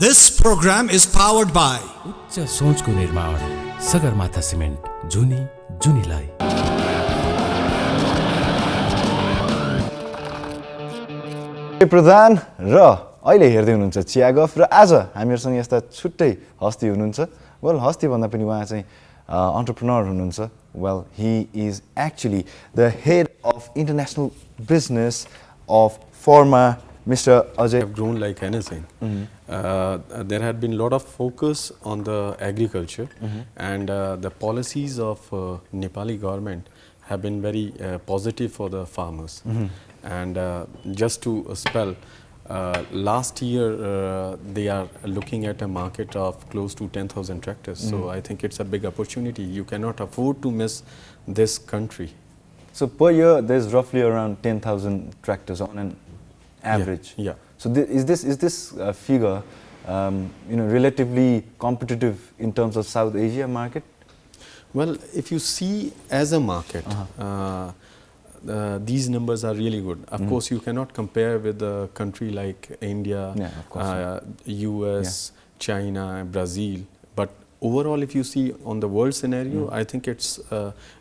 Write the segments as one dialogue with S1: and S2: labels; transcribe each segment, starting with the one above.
S1: This program is powered by
S2: उच्च सोचको निर्माण Sagarmatha cement जुनी जुनीलाई।
S3: प्रधान र अहिले हेर्दै हुनुहुन्छ ChiyaGuff र आज हामीहरुसँग यस्ता छुट्टै हस्ती हुनुहुन्छ। वेल हस्ती भन्दा पनि उहाँ चाहिँ एन्टरप्रेन्योर हुनुहुन्छ। Well he is actually the head of international business of Forma, Mr. Ajay.
S4: Have grown like anything. There had been a lot of focus on the agriculture, and the policies of Nepali government have been very positive for the farmers. And just to spell, last year they are looking at a market of close to 10,000 tractors. So I think it's a big opportunity. You cannot afford to miss this country.
S3: So per year there's roughly around 10,000 tractors on an average.
S4: Yeah.
S3: So is this figure relatively competitive in terms of South Asia market?
S4: Well, if you see as a market, these numbers are really good. Of course, you cannot compare with a country like India, US, China, Brazil. But overall, if you see on the world scenario, I think it's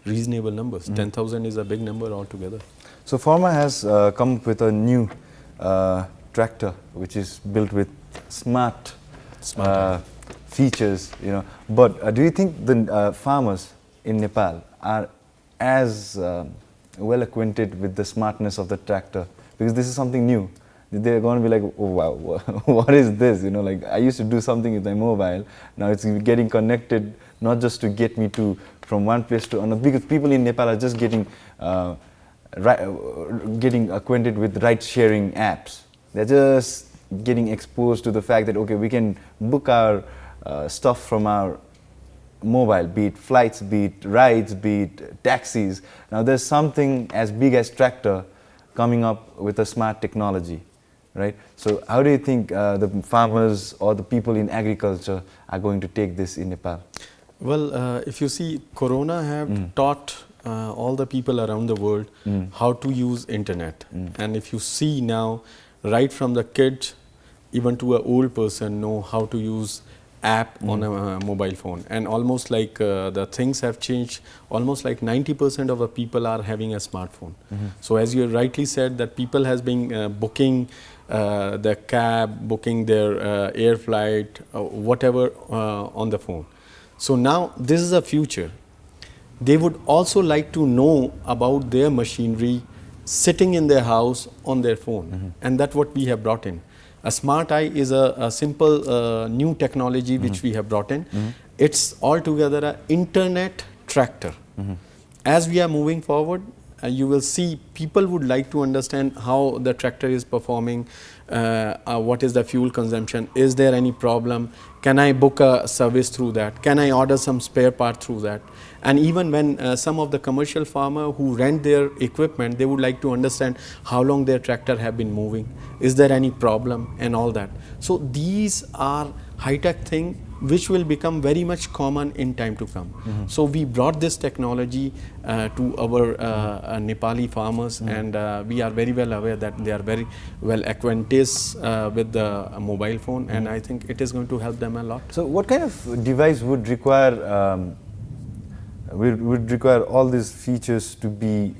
S4: reasonable numbers. 10,000 is a big number altogether.
S3: So Forma has come up with a new tractor which is built with smart features, But do you think the farmers in Nepal are as well acquainted with the smartness of the tractor? Because this is something new. They're going to be like, oh wow, what is this? Like I used to do something with my mobile. Now it's getting connected, not just to get me from one place to another. Because people in Nepal are just getting acquainted with ride-sharing apps. They're just getting exposed to the fact that, okay, we can book our stuff from our mobile, be it flights, be it rides, be it taxis. Now there's something as big as tractor coming up with a smart technology, right? So how do you think the farmers or the people in agriculture are going to take this in Nepal?
S4: Well, if you see, Corona have taught all the people around the world how to use internet. And if you see now, right from the kid even to an old person know how to use app on a mobile phone. And almost like the things have changed, almost like 90% of the people are having a smartphone. So as you rightly said, that people has been booking the cab, booking their air flight, whatever on the phone. So now this is a future. They would also like to know about their machinery sitting in their house on their phone. And that's what we have brought in. A smart eye is a simple new technology which we have brought in. It's altogether an internet tractor. As we are moving forward, you will see people would like to understand how the tractor is performing, what is the fuel consumption, is there any problem, can I book a service through that, can I order some spare part through that. And even when some of the commercial farmer who rent their equipment, they would like to understand how long their tractor have been moving, is there any problem and all that. So these are high-tech thing which will become very much common in time to come. So we brought this technology to our Nepali farmers, and we are very well aware that they are very well acquainted with the mobile phone, and I think it is going to help them a lot.
S3: So what kind of device would require all these features to be,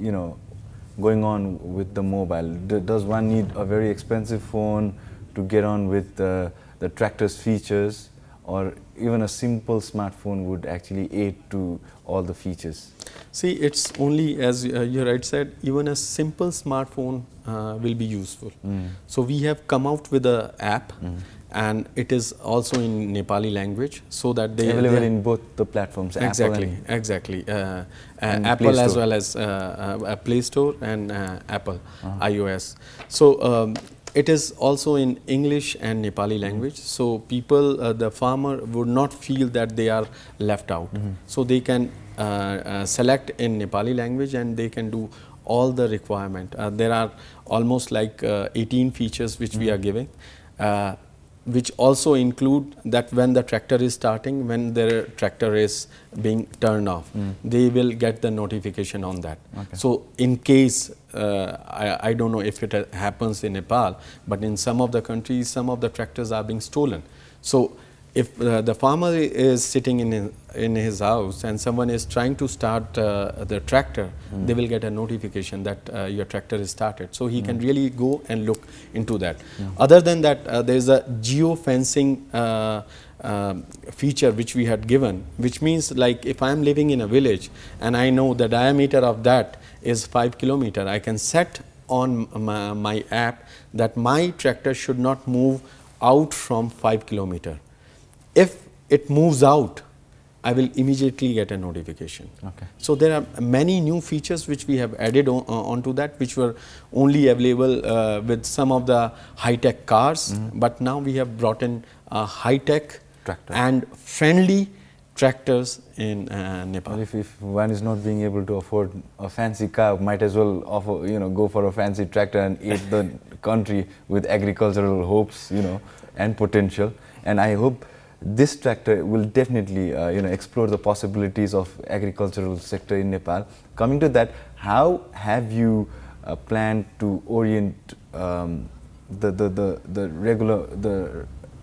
S3: going on with the mobile? Does one need a very expensive phone to get on with the tractor's features, or even a simple smartphone would actually aid to all the features?
S4: See, it's only, as you right said, even a simple smartphone will be useful. So we have come out with an app, and it is also in Nepali language, so that they
S3: available in both the platforms.
S4: Exactly. Apple as well as Play Store and Apple iOS. So it is also in English and Nepali language. So people, the farmer would not feel that they are left out. So they can select in Nepali language and they can do all the requirement. There are almost like 18 features which we are giving. which also include that when the tractor is starting, when the tractor is being turned off, they will get the notification on that.
S3: Okay.
S4: So in case, I don't know if it happens in Nepal, but in some of the countries, some of the tractors are being stolen. So if the farmer is sitting in his house and someone is trying to start the tractor, they will get a notification that your tractor is started. So he can really go and look into that. Other than that, there is a Geo Fencing feature which we had given, which means like if I am living in a village and I know the diameter of that is 5 kilometers, I can set on my app that my tractor should not move out from 5 kilometers. If it moves out, I will immediately get a notification.
S3: Okay.
S4: So there are many new features which we have added onto that, which were only available with some of the high-tech cars, but now we have brought in high-tech
S3: Tractor.
S4: and friendly tractors in Nepal.
S3: Well, if one is not being able to afford a fancy car, might as well go for a fancy tractor and aid the country with agricultural hopes, and potential. And I hope this tractor will definitely, explore the possibilities of agricultural sector in Nepal. Coming to that, how have you planned to orient the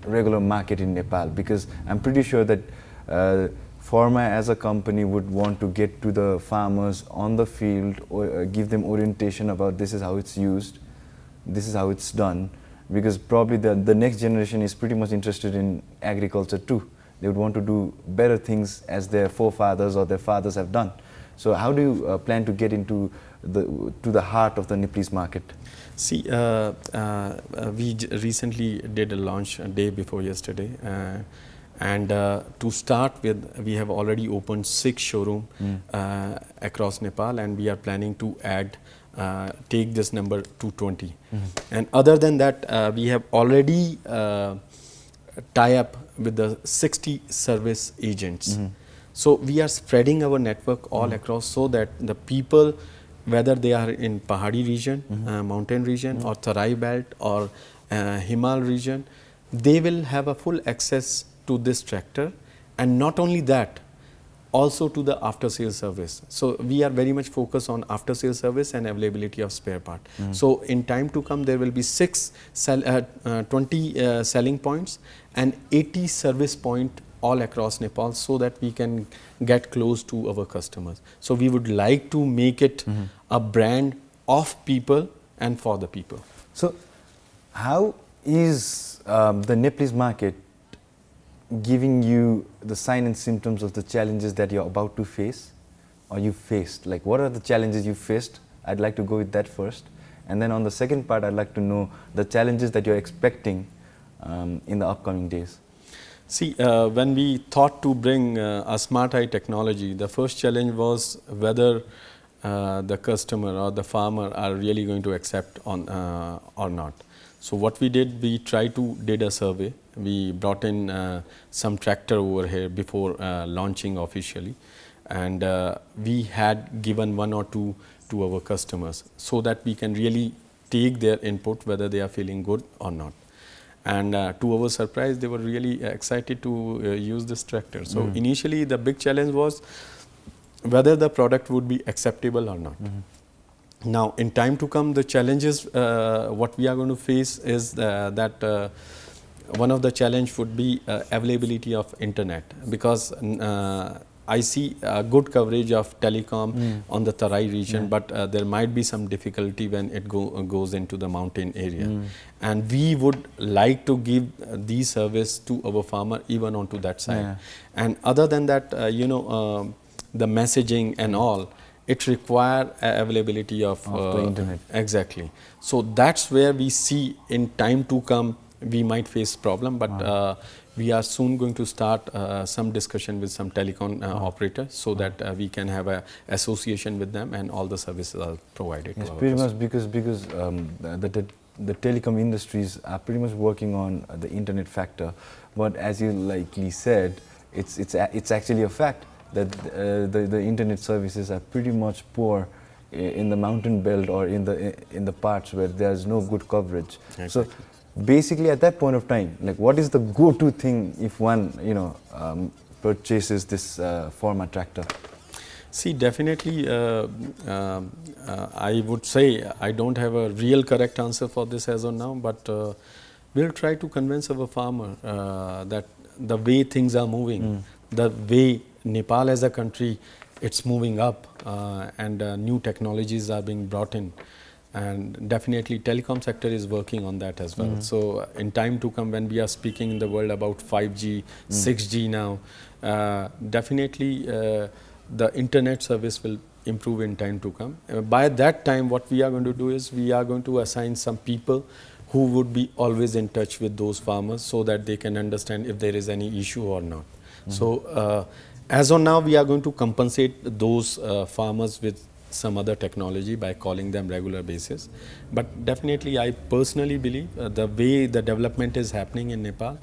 S3: regular market in Nepal? Because I'm pretty sure that Forma as a company would want to get to the farmers on the field or give them orientation about this is how it's used, this is how it's done. Because probably the next generation is pretty much interested in agriculture too. They would want to do better things as their forefathers or their fathers have done. So how do you plan to get into the heart of the Nepalese market?
S4: See, we recently did a launch a day before yesterday, and to start with, we have already opened 6 showrooms across Nepal, and we are planning to take this number to 20. And other than that, we have already tie up with the 60 service agents. So we are spreading our network all across so that the people, whether they are in Pahadi region, mountain region, or Tarai belt, or Himal region, they will have a full access to this tractor. And not only that, also to the after sales service. So we are very much focused on after sales service and availability of spare part. So in time to come, there will be 20 selling points and 80 service point all across Nepal, so that we can get close to our customers. So we would like to make it a brand of people and for the people.
S3: So how is the Nepalese market giving you the sign and symptoms of the challenges that you're about to face or you faced? Like, what are the challenges you faced? I'd like to go with that first. And then on the second part, I'd like to know the challenges that you're expecting in the upcoming days.
S4: See, when we thought to bring a smart eye technology, the first challenge was whether the customer or the farmer are really going to accept on or not. So what we did, we did a survey. We brought in some tractor over here before launching officially, and we had given 1 or 2 to our customers so that we can really take their input whether they are feeling good or not. And to our surprise, they were really excited to use this tractor. So initially the big challenge was whether the product would be acceptable or not. Now, in time to come, the challenges what we are going to face is that one of the challenge would be availability of internet, because I see good coverage of telecom on the Tarai region, but there might be some difficulty when it goes into the mountain area. And we would like to give these service to our farmer even onto that side. And other than that, the messaging and all, it require availability of
S3: the internet.
S4: Exactly. So that's where we see in time to come we might face problem, but we are soon going to start some discussion with some telecom operators, so that we can have a association with them and all the services are provided.
S3: Yes,
S4: to our
S3: pretty
S4: customers.
S3: much because the telecom industries are pretty much working on the internet factor, but as you likely said, it's actually a fact that the internet services are pretty much poor in the mountain belt or in the parts where there's no good coverage.
S4: Exactly.
S3: So basically at that point of time, like what is the go-to thing if one, purchases this Forma tractor?
S4: See, definitely, I would say I don't have a real correct answer for this as of now, but we'll try to convince our farmer that the way things are moving, the way Nepal as a country, it's moving up, and new technologies are being brought in. And definitely telecom sector is working on that as well. So in time to come, when we are speaking in the world about 5G, 6G now, definitely the internet service will improve in time to come. By that time, what we are going to do is we are going to assign some people who would be always in touch with those farmers so that they can understand if there is any issue or not. So as of now, we are going to compensate those farmers with some other technology by calling them regular basis. But definitely, I personally believe the way the development is happening in Nepal,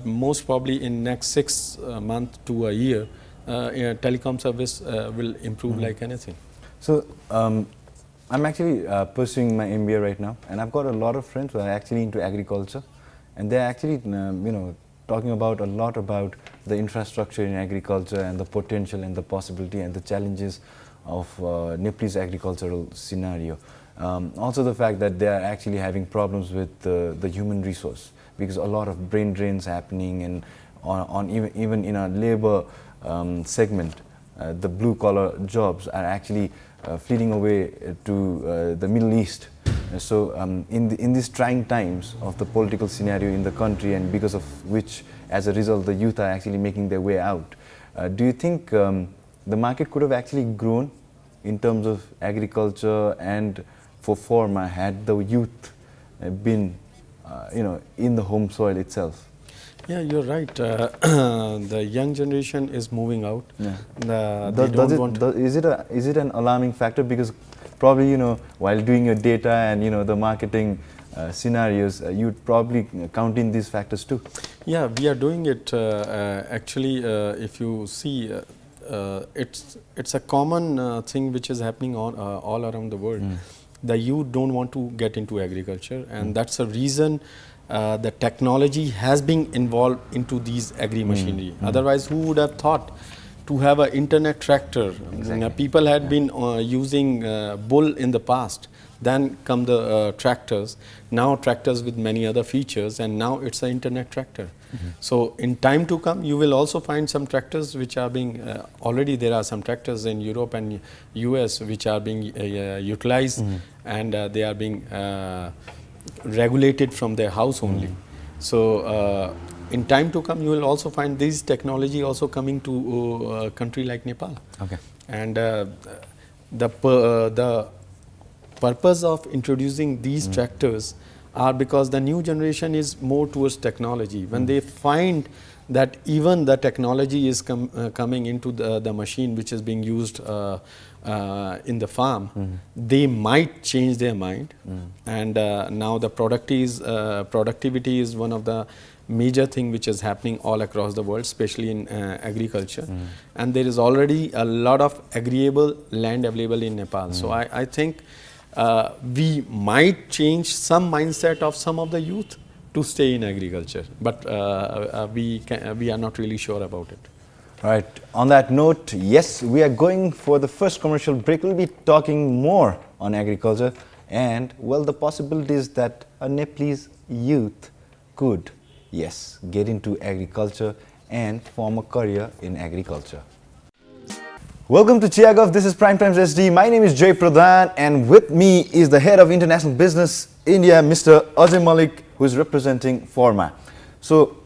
S4: most probably in next 6 months to a year, telecom service will improve like anything.
S3: So I'm actually pursuing my MBA right now, and I've got a lot of friends who are actually into agriculture, and they're actually talking about a lot about the infrastructure in agriculture and the potential and the possibility and the challenges of Nepalese agricultural scenario. Also the fact that they are actually having problems with the human resource, because a lot of brain drains happening, and on even in a labor segment, the blue collar jobs are actually fleeing away to the Middle East. So in these trying times of the political scenario in the country, and because of which, as a result, the youth are actually making their way out, do you think the market could have actually grown in terms of agriculture and for Forma had the youth been in the home soil itself?
S4: Yeah, you're right. The young generation is moving out.
S3: Yeah. Is it an alarming factor? Because probably while doing your data and the marketing scenarios, you'd probably count in these factors too.
S4: Yeah, we are doing it. Actually, if you see, it's a common thing which is happening all around the world. The youth don't want to get into agriculture, and that's a reason the technology has been involved into these agri machinery. Otherwise, who would have thought to have an internet tractor?
S3: Exactly.
S4: People had been using bull in the past. Then come the tractors. Now tractors with many other features, and now it's an internet tractor. So in time to come, you will also find some tractors which are being already there are some tractors in Europe and US which are being utilized, and they are being regulated from their house only. So in time to come, you will also find this technology also coming to a country like Nepal.
S3: Okay.
S4: And the purpose of introducing these tractors are because the new generation is more towards technology. When they find that even the technology is coming into the machine which is being used in the farm, they might change their mind. And now the productivity is one of the major thing which is happening all across the world, especially in agriculture. And there is already a lot of agreeable land available in Nepal. So I think we might change some mindset of some of the youth to stay in agriculture, but we are not really sure about it.
S3: All right. On that note, yes, we are going for the first commercial break. We'll be talking more on agriculture and, well, the possibilities that a Nepalese youth could, yes, get into agriculture and form a career in agriculture. Welcome to ChiyaGuff. This is PrimeHD. My name is Jay Pradhan, and with me is the head of international business India, Mr. Ajay Malik, who is representing Forma. So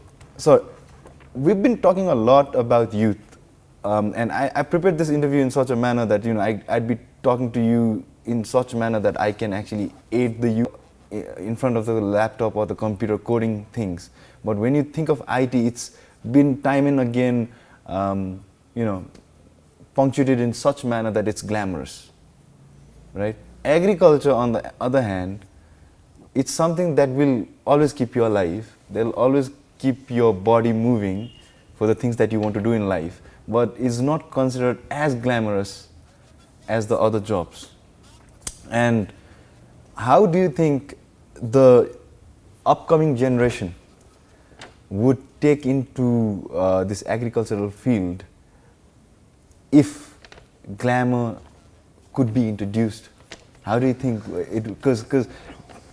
S3: we've been talking a lot about youth, and I prepared this interview in such a manner that I'd be talking to you in such a manner that I can actually aid the youth in front of the laptop or the computer coding things. But when you think of IT, it's been time and again, punctuated in such manner that it's glamorous, right? Agriculture, on the other hand, it's something that will always keep you alive. They'll always keep your body moving for the things that you want to do in life, but is not considered as glamorous as the other jobs. And how do you think the upcoming generation would take into this agricultural field if glamour could be introduced? How do you think it? Because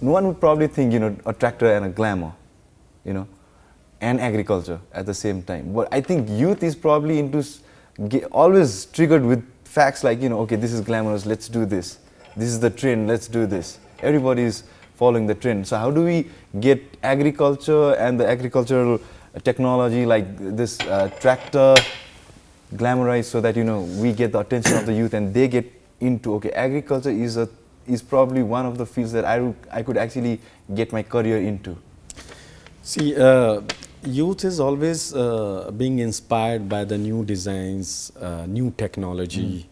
S3: no one would probably think, a tractor and a glamour, and agriculture at the same time. But I think youth is probably always triggered with facts like, okay, this is glamorous, let's do this. This is the trend, let's do this. Everybody is following the trend. So how do we get agriculture and the agricultural technology like this tractor glamorized so that, we get the attention of the youth and they get into, okay, agriculture is probably one of the fields that I could actually get my career into?
S4: See, youth is always being inspired by the new designs, new technology,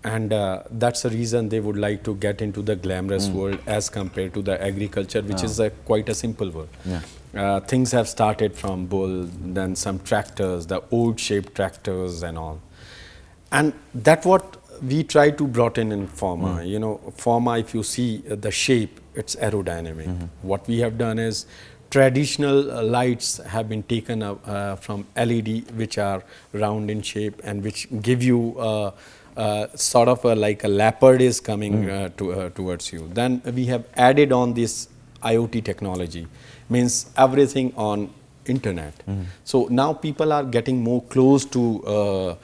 S4: and that's the reason they would like to get into the glamorous world as compared to the agriculture, which is quite a simple world.
S3: Yeah.
S4: Things have started from bull, then some tractors, the old shaped tractors and all. And that's what we try to brought in Forma. Forma, if you see the shape, it's aerodynamic. What we have done is traditional lights have been taken up from LED, which are round in shape and which give you sort of like a leopard is coming towards you. Then we have added on this IoT technology, means everything on internet. So now people are getting more close to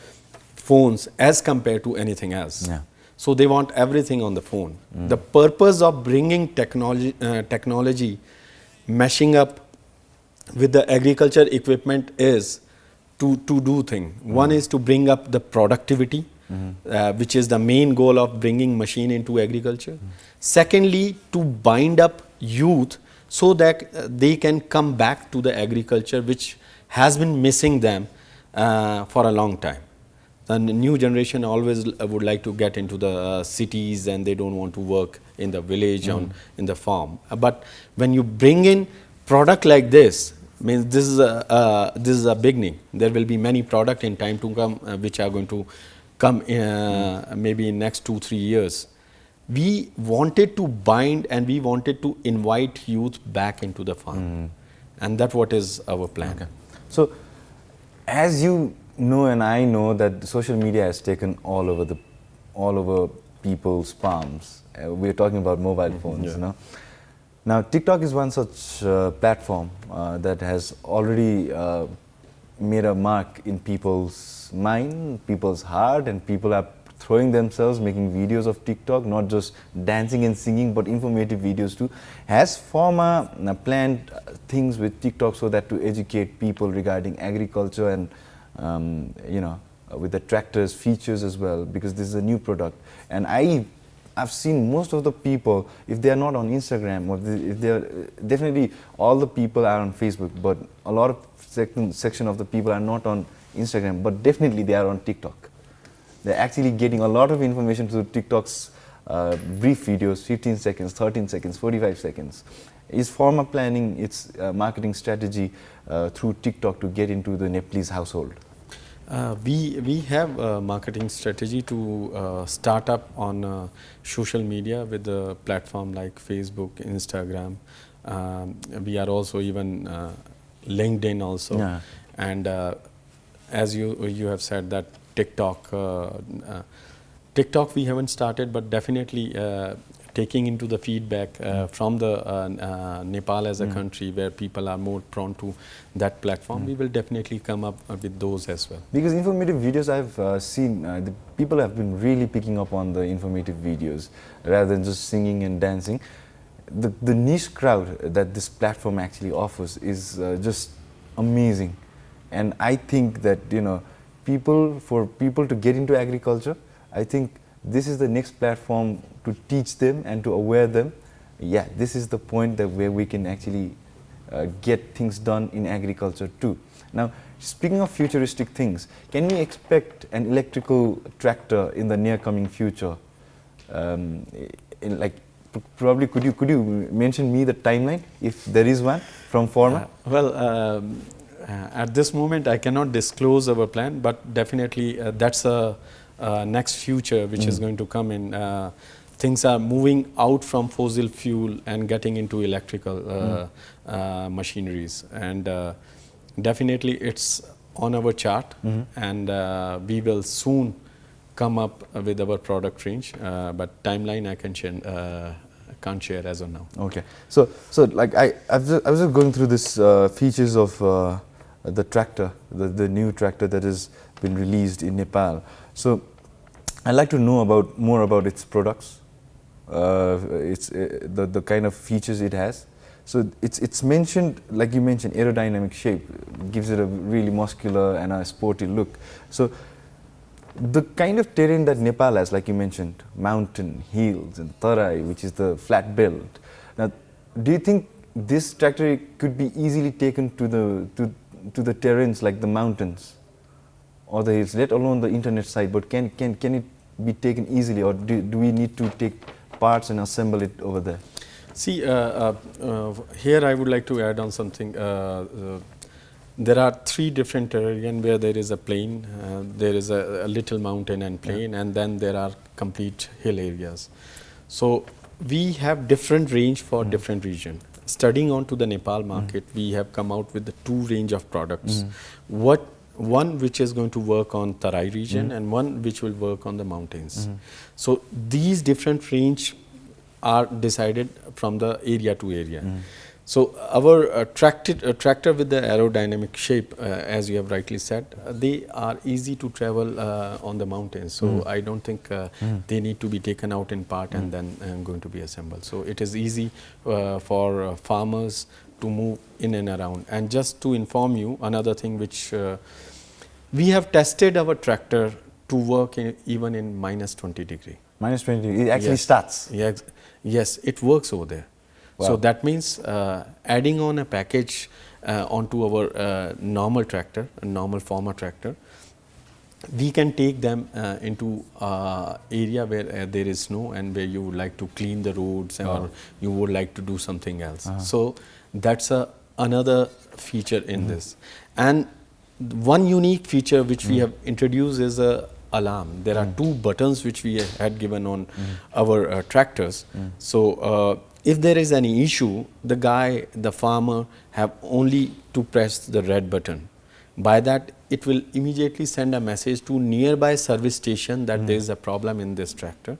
S4: phones as compared to anything else.
S3: Yeah.
S4: So they want everything on the phone. The purpose of bringing technology meshing up with the agriculture equipment is to do things. One is to bring up the productivity, which is the main goal of bringing machine into agriculture. Secondly, to bind up youth so that they can come back to the agriculture, which has been missing them for a long time. The new generation always would like to get into the cities and they don't want to work in the village in the farm. But when you bring in product like this, means this is a beginning. There will be many products in time to come which are going to come maybe in next 2-3 years. We wanted to bind and we wanted to invite youth back into the farm, and that's what is our plan.
S3: Okay. So, as you know and I know that social media has taken all over people's palms. We're talking about mobile phones, Now, TikTok is one such platform that has already made a mark in people's mind, people's heart, and people are throwing themselves, making videos of TikTok, not just dancing and singing, but informative videos too. Has Forma planned things with TikTok so that to educate people regarding agriculture and with the tractors features as well, because this is a new product? And I've seen most of the people, if they are not on Instagram, or if they are, definitely all the people are on Facebook, but a lot of section of the people are not on Instagram, but definitely they are on TikTok. They're actually getting a lot of information through TikTok's brief videos, 15 seconds, 13 seconds, 45 seconds. Is Forma planning its marketing strategy through TikTok to get into the Nepalese household?
S4: We have a marketing strategy to start up on social media with a platform like Facebook, Instagram. We are also even LinkedIn also.
S3: Yeah.
S4: And as you have said that TikTok we haven't started, but definitely taking into the feedback from the Nepal as a country where people are more prone to that platform, we will definitely come up with those as well.
S3: Because informative videos I've seen, the people have been really picking up on the informative videos rather than just singing and dancing. The niche crowd that this platform actually offers is just amazing. And I think that, for people to get into agriculture, I think this is the next platform to teach them and to aware them. Yeah, this is the point where we can actually get things done in agriculture too. Now, speaking of futuristic things, can we expect an electrical tractor in the near coming future? Probably could you mention me the timeline if there is one from Forma?
S4: At this moment I cannot disclose our plan, but definitely that's a next future which is going to come in things are moving out from fossil fuel and getting into electrical machineries, and definitely it's on our chart, and we will soon come up with our product range, but timeline I can can't share as of now.
S3: Okay, so like I was just going through this features of the tractor, the new tractor that has been released in Nepal. So I'd like to know more about its products, the kind of features it has. So it's mentioned, like you mentioned, aerodynamic shape gives it a really muscular and a sporty look. So the kind of terrain that Nepal has, like you mentioned, mountain, hills, and tarai, which is the flat build. Now, do you think this tractor could be easily taken to the terrains like the mountains or the hills, let alone the internet side? But can it be taken easily, or do we need to take parts and assemble it over there?
S4: See, here I would like to add on something. There are 3 different terrain where there is a plain, there is a little mountain and plain, and then there are complete hill areas. So we have different range for different region. Studying on to the Nepal market, we have come out with the 2 range of products. One which is going to work on Tarai region and one which will work on the mountains. So these different range are decided from the area to area. So our tractor with the aerodynamic shape, as you have rightly said, they are easy to travel on the mountains. So I don't think they need to be taken out in part and then going to be assembled. So it is easy for farmers to move in and around. And just to inform you, another thing which we have tested our tractor to work even in -20°.
S3: -20°, it actually starts?
S4: Yes, it works over there. Wow. So that means adding on a package onto our normal tractor, a normal Forma tractor, we can take them into area where there is snow and where you would like to clean the roads or you would like to do something else. So that's another feature in this. And one unique feature which we have introduced is a alarm. There are 2 buttons which we had given on our tractors. So if there is any issue, the farmer have only to press the red button. By that, it will immediately send a message to nearby service station that there is a problem in this tractor.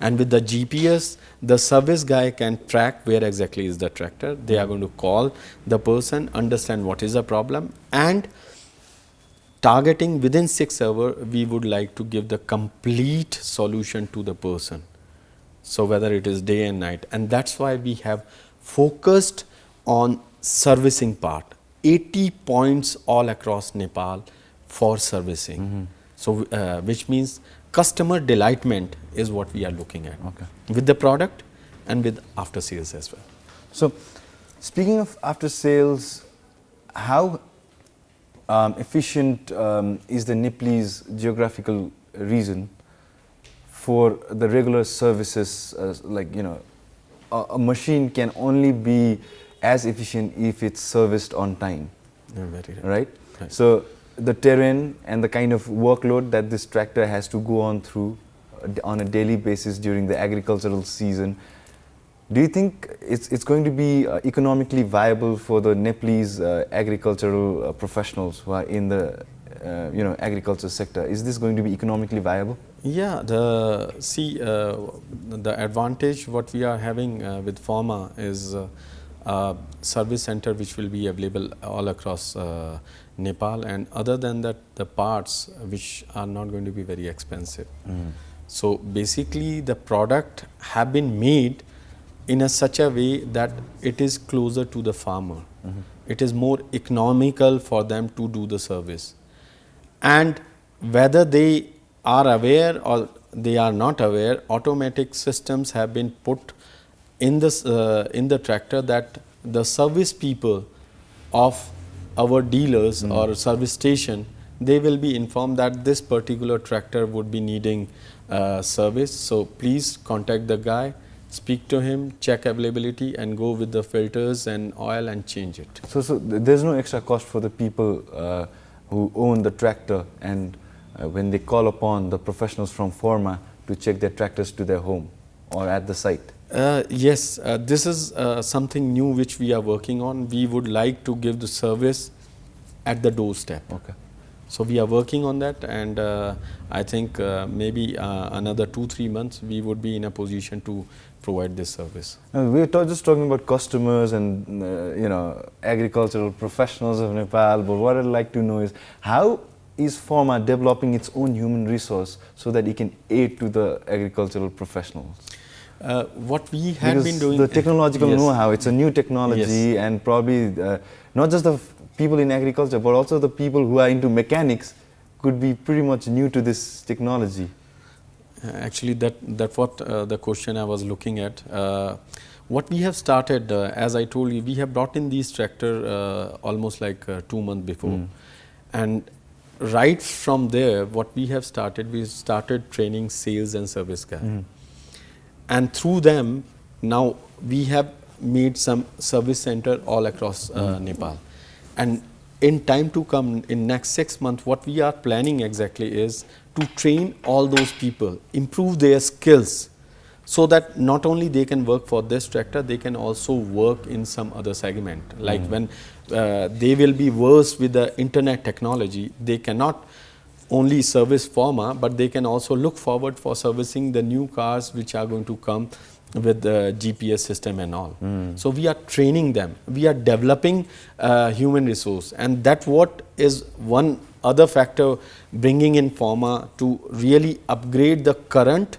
S4: And with the GPS, the service guy can track where exactly is the tractor. They are going to call the person, understand what is the problem, and targeting within 6 hours, we would like to give the complete solution to the person. So whether it is day and night, and that's why we have focused on servicing part. 80 points all across Nepal for servicing. So which means customer delightment is what we are looking at with the product and with after sales as well.
S3: So speaking of after sales, how efficient is the Nepalese geographical region for the regular services? Like, you know, a machine can only be as efficient if it's serviced on time. Right? So the terrain and the kind of workload that this tractor has to go on through on a daily basis during the agricultural season, do you think it's going to be economically viable for the Nepalese agricultural professionals who are in the agriculture sector? Is this going to be economically viable?
S4: Yeah, the advantage what we are having with Forma is a service center which will be available all across Nepal, and other than that, the parts which are not going to be very expensive. So basically, the product have been made in such a way that it is closer to the farmer. It is more economical for them to do the service. And whether they are aware or they are not aware, automatic systems have been put in this in the tractor that the service people of our dealers or service station, they will be informed that this particular tractor would be needing service. So please contact the guy, speak to him, check availability, and go with the filters and oil and change it.
S3: So there's no extra cost for the people who own the tractor, and when they call upon the professionals from Forma to check their tractors to their home. or at the site?
S4: Yes, this is something new which we are working on. We would like to give the service at the doorstep.
S3: Okay.
S4: So we are working on that, and I think maybe another 2-3 months we would be in a position to provide this service.
S3: We were just talking about customers and agricultural professionals of Nepal, but what I'd like to know is how is Forma developing its own human resource so that it can aid to the agricultural professionals?
S4: What we had
S3: because
S4: been doing,
S3: the technological
S4: yes.
S3: know-how, it's a new technology,
S4: Yes.
S3: and probably not just the people in agriculture, but also the people who are into mechanics could be pretty much new to this technology.
S4: Actually, that what the question I was looking at. What we have started, as I told you, we have brought in these tractor almost like 2 months before, and right from there, what we started training sales and service guy, and through them, now we have made some service center all across Nepal, and in time to come, in next 6 months, what we are planning exactly is to train all those people, improve their skills, so that not only they can work for this tractor, they can also work in some other segment. Like when they will be versed with the internet technology, they cannot only service Forma, but they can also look forward for servicing the new cars which are going to come with the GPS system and all. So we are training them, we are developing human resource, and that what is one other factor bringing in Forma to really upgrade the current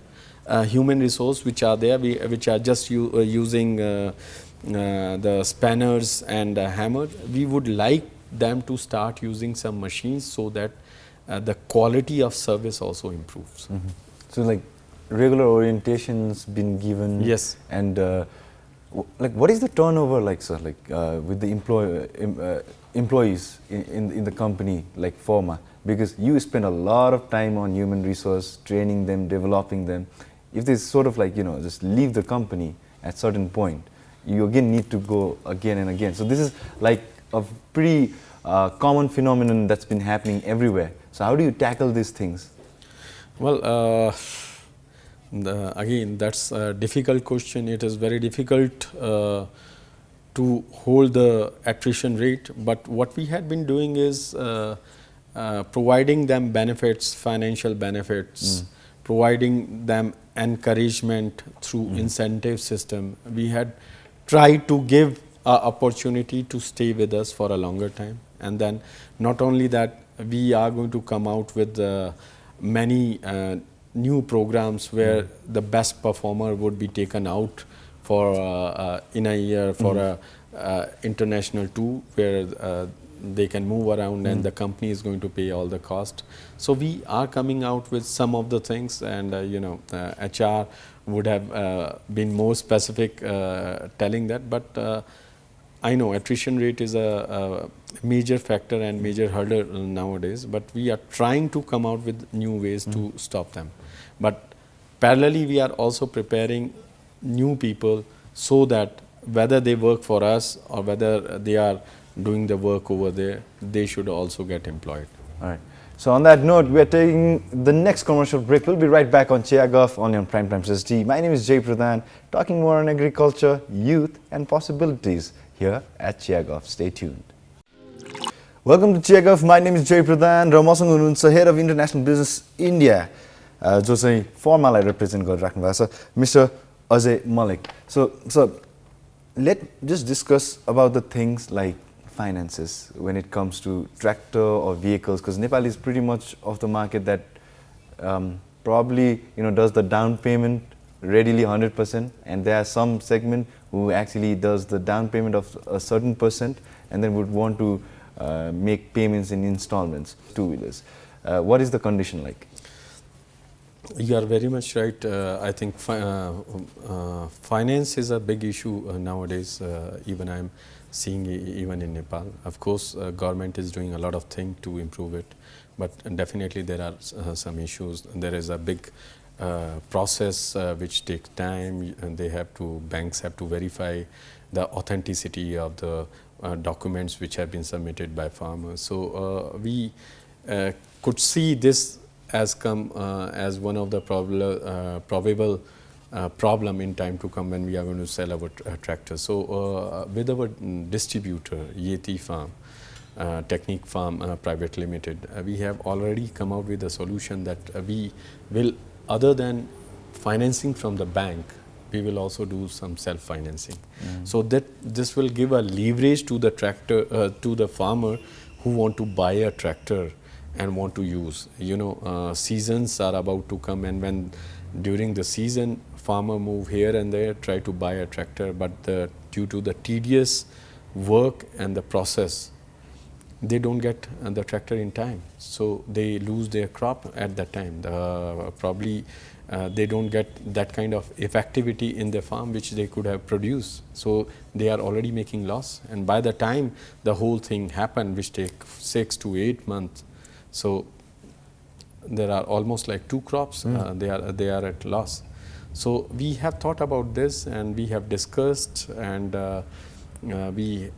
S4: human resource which are there, which are just using the spanners and hammer. We would like them to start using some machines so that the quality of service also improves.
S3: So like regular orientations been given.
S4: Yes.
S3: And like what is the turnover like, sir? Like with the employees in the company like Forma, because you spend a lot of time on human resource, training them, developing them. If they sort of like just leave the company at certain point, you again need to go again and again. So this is like a pretty common phenomenon that's been happening everywhere. So how do you tackle these things?
S4: Well, again, that's a difficult question. It is very difficult to hold the attrition rate. But what we had been doing is providing them benefits, financial benefits, providing them encouragement through incentive system. We had tried to give an opportunity to stay with us for a longer time. And then not only that, we are going to come out with many new programs where the best performer would be taken out for in a year for a international tour where they can move around and the company is going to pay all the cost. So we are coming out with some of the things, and HR would have been more specific telling that, but I know attrition rate is a major factor and major hurdle nowadays, but we are trying to come out with new ways to stop them. But parallelly, we are also preparing new people so that whether they work for us or whether they are doing the work over there, they should also get employed.
S3: All right. So on that note, we are taking the next commercial break. We'll be right back on ChiyaGuff on your PrimeHD. My name is Jay Pradhan, talking more on agriculture, youth, and possibilities here at ChiyaGuff. Stay tuned. Welcome to ChiyaGuff. My name is Jay Pradhan. र मसँग हुनुहुन्छ head of international business India जो चाहिँ फर्मालाई represent गरिराख्नु भएको छ, mister Ajay Malik. So let's just discuss about the things like finances when it comes to tractor or vehicles, because Nepal is pretty much of the market that probably does the down payment readily 100%, and there are some segment who actually does the down payment of a certain percent and then would want to make payments in installments, two-wheelers. What is the condition like?
S4: You are very much right. I think finance is a big issue nowadays. Even I'm seeing even in Nepal. Of course, government is doing a lot of things to improve it, but definitely there are some issues. There is a big process which takes time, and banks have to verify the authenticity of the documents which have been submitted by farmers. So we could see this as one of the probable problem in time to come when we are going to sell our tractors. So with our distributor, Yeti Farm, Technique Farm Private Limited, we have already come out with a solution that we will, other than financing from the bank, we will also do some self-financing. So that this will give a leverage to the tractor, to the farmer who want to buy a tractor and want to use. Seasons are about to come, and when during the season, farmer move here and there, try to buy a tractor, but due to the tedious work and the process, they don't get the tractor in time. So they lose their crop at that time. Probably they don't get that kind of effectivity in the farm which they could have produced. So they are already making loss. And by the time the whole thing happen, which take 6 to 8 months, so there are almost like 2 crops, they are at loss. So we have thought about this, and we have discussed, and we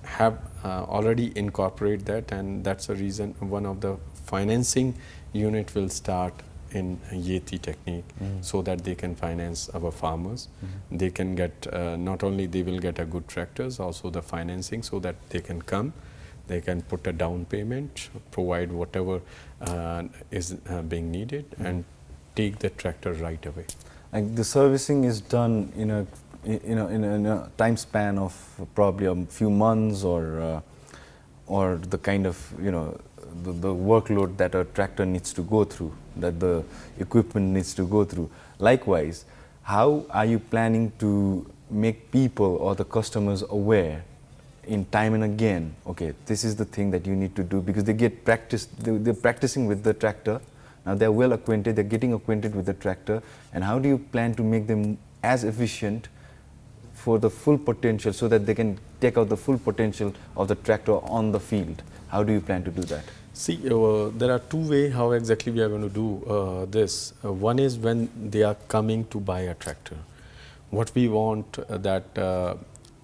S4: have already incorporated that, and that's the reason one of the financing unit will start in Yeti Technique, so that they can finance our farmers. They can get, not only they will get a good tractors, also the financing, so that they can come, they can put a down payment, provide whatever is being needed, and take the tractor right away.
S3: Like the servicing is done in a time span of probably a few months, or the kind of the workload that a tractor needs to go through, that the equipment needs to go through. Likewise, how are you planning to make people or the customers aware in time and again, okay, this is the thing that you need to do, because they get practice, they're practicing with the tractor, now they're well acquainted, they're getting acquainted with the tractor, and how do you plan to make them as efficient for the full potential, so that they can take out the full potential of the tractor on the field? How do you plan to do that?
S4: See, there are 2 ways how exactly we are going to do this. One is when they are coming to buy a tractor. What we want that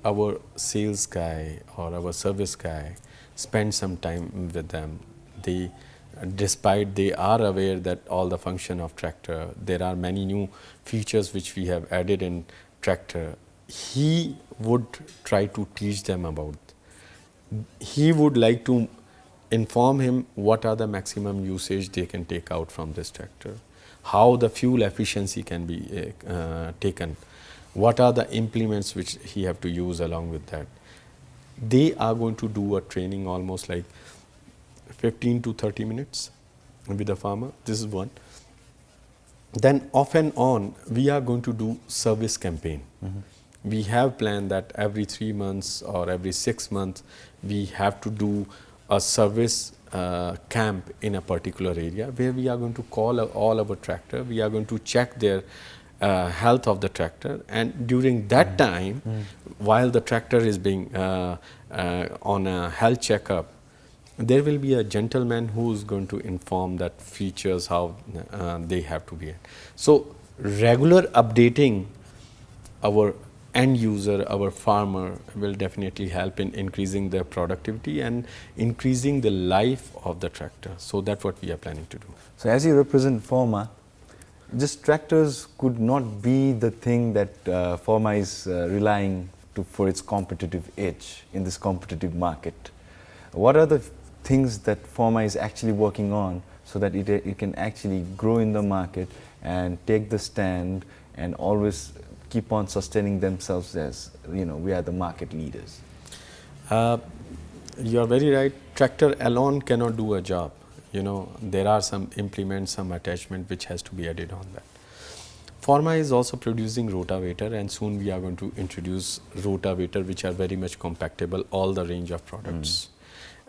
S4: our sales guy or our service guy spend some time with them. Despite they are aware that all the function of tractor, there are many new features which we have added in tractor. He would try to teach them about. He would like to inform him what are the maximum usage they can take out from this tractor, how the fuel efficiency can be taken, what are the implements which he have to use along with that. They are going to do a training almost like 15 to 30 minutes with the farmer. This is one. Then off and on, we are going to do service campaign. We have planned that every 3 months or every 6 months, we have to do a service camp in a particular area, where we are going to call all our tractor, we are going to check their health of the tractor, and during that time, while the tractor is being on a health checkup, there will be a gentleman who is going to inform that features, how they have to be. So regular updating our end user, our farmer, will definitely help in increasing their productivity and increasing the life of the tractor. So that's what we are planning to do.
S3: So as you represent Forma, just tractors could not be the thing that Forma is relying to for its competitive edge in this competitive market. What are the things that Forma is actually working on so that it can actually grow in the market and take the stand and always keep on sustaining themselves as, we are the market leaders?
S4: You are very right. Tractor alone cannot do a job. There are some implements, some attachment which has to be added on that. Forma is also producing rotavator, and soon we are going to introduce rotavator which are very much compatible all the range of products.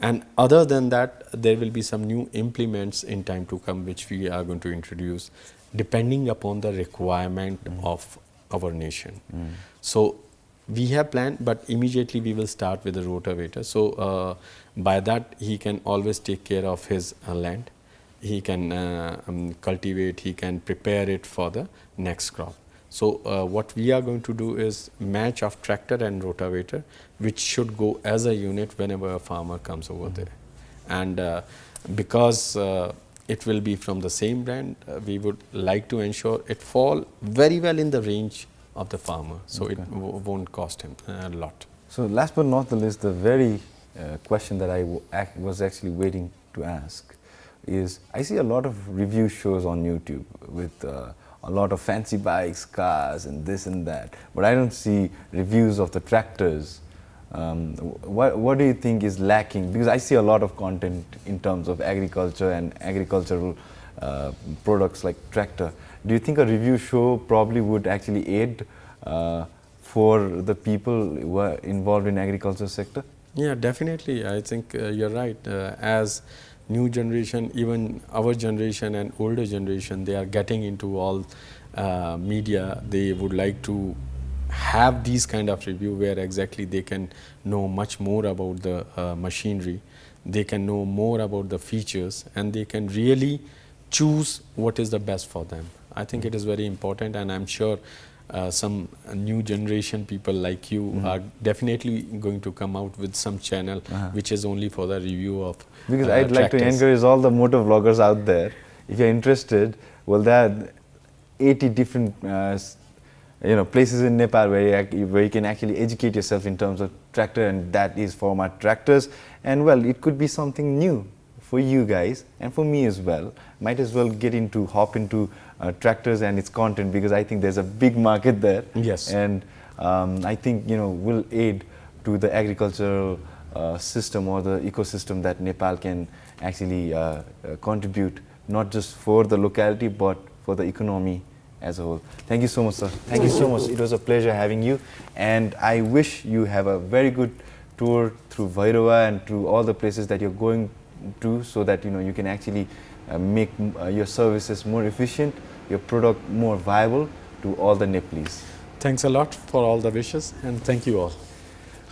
S4: And other than that, there will be some new implements in time to come which we are going to introduce depending upon the requirement of our nation. So we have planned, but immediately we will start with the rotavator. So by that, he can always take care of his land. He can cultivate, he can prepare it for the next crop. So what we are going to do is match of tractor and rotavator, which should go as a unit whenever a farmer comes over there. And because it will be from the same brand. We would like to ensure it fall very well in the range of the farmer, so it won't cost him a lot.
S3: So last but not the least, the very question that I was actually waiting to ask is, I see a lot of review shows on YouTube with a lot of fancy bikes, cars and this and that, but I don't see reviews of the tractors. What do you think is lacking? Because I see a lot of content in terms of agriculture and agricultural products like tractor. Do you think a review show probably would actually aid for the people who are involved in agriculture sector?
S4: Yeah, definitely. I think you're right. As new generation, even our generation and older generation, they are getting into all media. They would like to have these kind of review where exactly they can know much more about the machinery, they can know more about the features, and they can really choose what is the best for them. I think it is very important, and I'm sure some new generation people like you are definitely going to come out with some channel which is only for the review of
S3: because I'd like to encourage all the motor vloggers out there, if you're interested, well, there are 80 different places in Nepal where you can actually educate yourself in terms of tractor, and that is Forma tractors. And well, it could be something new for you guys and for me as well. Might as well hop into tractors and its content, because I think there's a big market there.
S4: Yes.
S3: And I think will aid to the agricultural system or the ecosystem that Nepal can actually contribute, not just for the locality but for the economy as a whole. Thank you so much, sir. Thank you so much. It was a pleasure having you, and I wish you have a very good tour through Bhairava and through all the places that you're going to, so that you can actually make your services more efficient, your product more viable to all the Nepalese.
S4: Thanks a lot for all the wishes, and thank you all.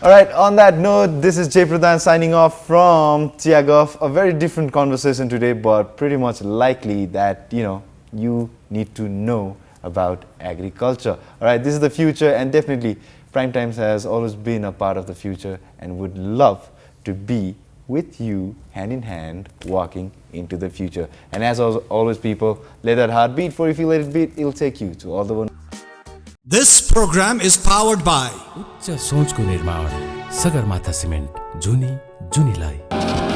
S3: All right, on that note, this is Pradhan signing off from ChiyaGuff. A very different conversation today, but pretty much likely that you need to know about agriculture. All right, this is the future, and definitely Prime Times has always been a part of the future and would love to be with you hand in hand walking into the future. And as always, people, let that heart beat, for if you let it beat, it'll take you to all the one.
S1: This program is powered by
S2: उच्च सोचको निर्माण Sagarmatha cement जुनी जुनीलाई